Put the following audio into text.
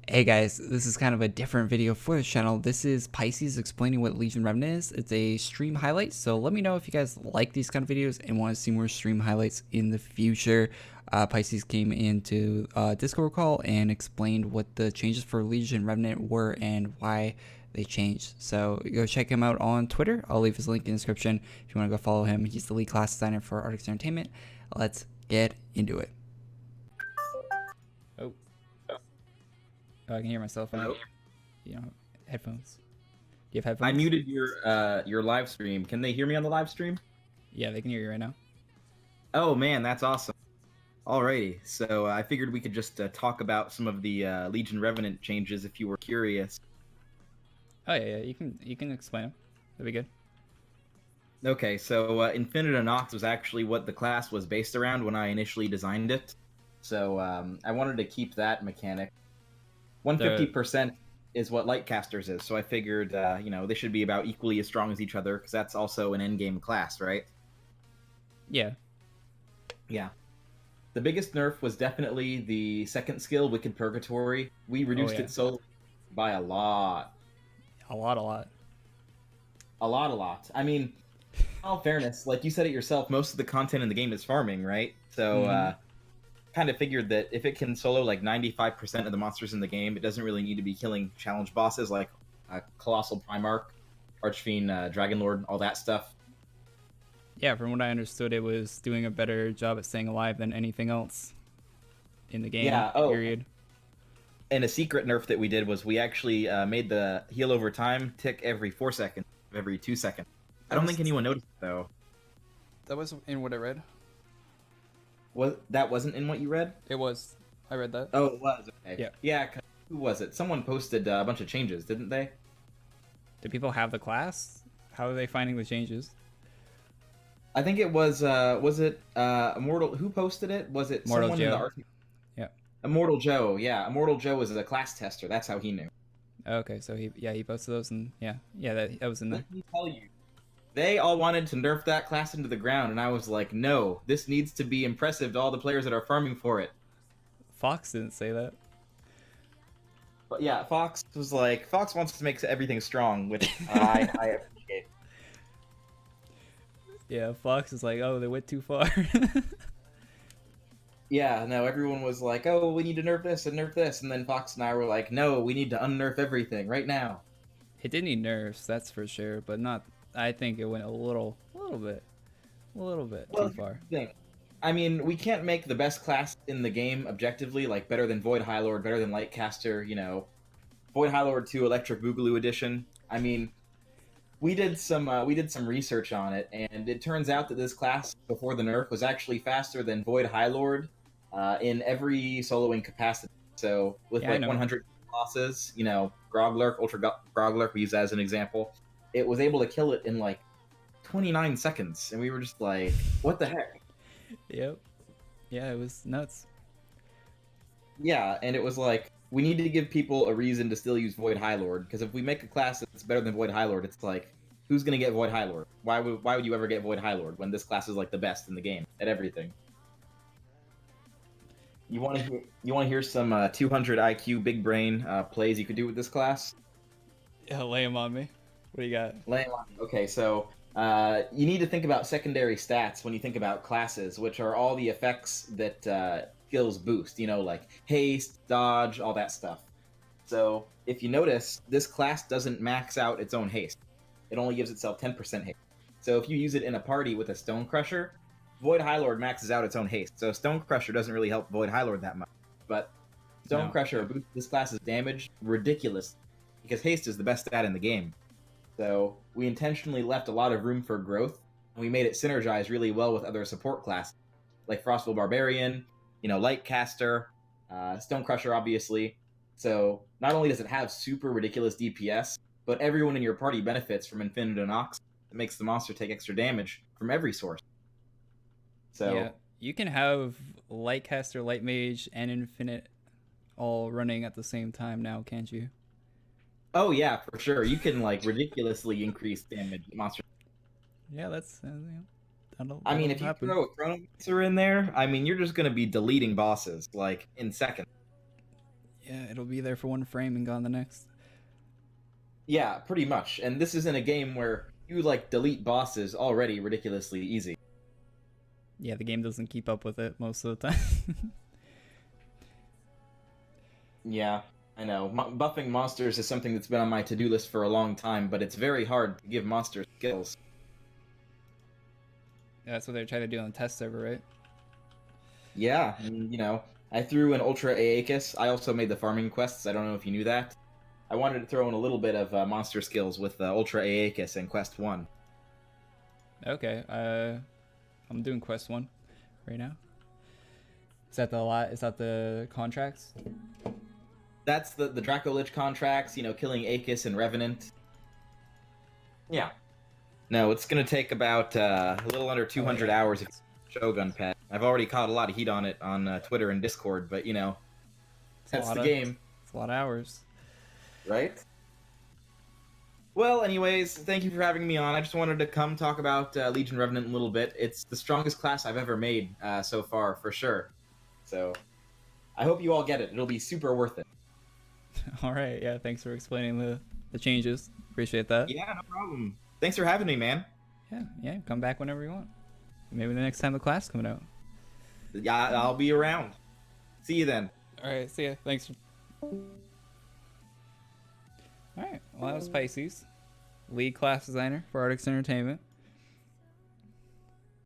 Hey guys, this is kind of a different video for the channel. This is Pisces explaining what Legion Revenant is. It's a stream highlight, so let me know if you guys like these kind of videos and want to see more stream highlights in the future. Pisces came into Discord call and explained what the changes for Legion Revenant were and why they changed. So go check him out on Twitter. I'll leave his link in the description if you want to go follow him. He's the lead class designer for Arctic Entertainment. Let's get into it. Oh. Oh, I can hear myself. Hello? You know, headphones. Do you have I headphones? muted your live stream. Can they hear me on the live stream? Yeah, they can hear you right now. Oh man, that's awesome. Alrighty, so I figured we could just talk about some of the Legion Revenant changes if you were curious. Oh yeah, you can explain them. That'd be good. Okay, so Infinite Nox was actually what the class was based around when I initially designed it. So I wanted to keep that mechanic. 150% is what Lightcasters is, so I figured, they should be about equally as strong as each other, because that's also an endgame class, right? Yeah. Yeah. The biggest nerf was definitely the second skill, Wicked Purgatory. We reduced it so by a lot. A lot. A lot. I mean, in all fairness, like you said it yourself, most of the content in the game is farming, right? So, kind of figured that if it can solo like 95% of the monsters in the game, it doesn't really need to be killing challenge bosses like Colossal Primarch, Archfiend, Dragon Lord, all that stuff. Yeah, from what I understood, it was doing a better job at staying alive than anything else in the game. Yeah. Period. And a secret nerf that we did was we actually made the heal over time tick every 4 seconds, every 2 seconds. I don't think anyone noticed it, though. That was in what I read. That wasn't in what you read? It was. I read that. Oh, it was. Okay. Yeah. Yeah. Who was it? Someone posted a bunch of changes, didn't they? Do people have the class? How are they finding the changes? I think it was. Was it Immortal? Who posted it? Was it Immortal someone Joe. in the article? Yeah. Immortal Joe. Yeah, Immortal Joe is a class tester. That's how he knew. Okay, so he posted those and yeah that was in there. Let me tell you, they all wanted to nerf that class into the ground, and I was like, no, this needs to be impressive to all the players that are farming for it. Fox didn't say that. But yeah, Fox was like, Fox wants to make everything strong, which I appreciate. Yeah, Fox is like, oh, they went too far. Yeah, no, everyone was like, oh, we need to nerf this and nerf this, and then Fox and I were like, no, we need to unnerf everything right now. It did need nerfs, that's for sure, but not. I think it went a little bit too far. Thing. I mean, we can't make the best class in the game objectively, like better than Void High Lord, better than Lightcaster, Void High Lord 2 Electric Boogaloo Edition. I mean, we did some research on it, and it turns out that this class before the nerf was actually faster than Void High Lord in every soloing capacity. So with 100 losses, Groglurk, Ultra Groglurk, we use that as an example, it was able to kill it in like 29 seconds, and we were just like, what the heck? Yep. Yeah, it was nuts. Yeah, and it was like, we need to give people a reason to still use Void High Lord, because if we make a class that's better than Void High Lord, it's like, who's gonna get Void High Lord? Why would you ever get Void High Lord when this class is like the best in the game at everything? You want to hear some 200 IQ big brain plays you could do with this class? Yeah, lay them on me. What do you got? Lay 'em on me. Okay, so you need to think about secondary stats when you think about classes, which are all the effects that skills boost, like haste, dodge, all that stuff. So if you notice, this class doesn't max out its own haste. It only gives itself 10% haste. So if you use it in a party with a Stone Crusher, Void High Lord maxes out its own haste. So Stone Crusher doesn't really help Void High Lord that much. But Stone Crusher boosts this class's damage ridiculous, because haste is the best stat in the game. So we intentionally left a lot of room for growth, and we made it synergize really well with other support classes, like Frostville Barbarian, Lightcaster, Stone Crusher, obviously. So not only does it have super ridiculous DPS, but everyone in your party benefits from Infinite Nox. It makes the monster take extra damage from every source. So yeah, you can have Lightcaster, Light Mage, and Infinite all running at the same time now, can't you? Oh yeah, for sure. You can like ridiculously increase damage monster. Yeah, that's. I mean, if you throw a Chronomancer in there, I mean, you're just gonna be deleting bosses like in seconds. Yeah, it'll be there for one frame and gone the next. Yeah, pretty much. And this isn't a game where you like delete bosses already ridiculously easy. Yeah, the game doesn't keep up with it most of the time. Yeah, I know. Buffing monsters is something that's been on my to-do list for a long time, but it's very hard to give monsters skills. Yeah, that's what they're trying to do on the test server, right? Yeah, and, I threw an Ultra Aeacus. I also made the farming quests. I don't know if you knew that. I wanted to throw in a little bit of monster skills with Ultra Aeacus in Quest 1. Okay, I'm doing Quest 1 right now. Is that the lot? Is that the contracts? That's the Draco Lich contracts, killing Aeacus and Revenant. Yeah. No, it's going to take about a little under 200 hours if Shogun pet. I've already caught a lot of heat on it on Twitter and Discord, but, that's the game. It's a lot of hours. Right? Well, anyways, thank you for having me on. I just wanted to come talk about Legion Revenant a little bit. It's the strongest class I've ever made so far, for sure. So, I hope you all get it. It'll be super worth it. All right, yeah, thanks for explaining the changes. Appreciate that. Yeah, no problem. Thanks for having me, man. Yeah, come back whenever you want. Maybe the next time the class coming out. Yeah, I'll be around. See you then. All right, see ya. Thanks. All right, well, that was Pisces, lead class designer for Koreyx Entertainment.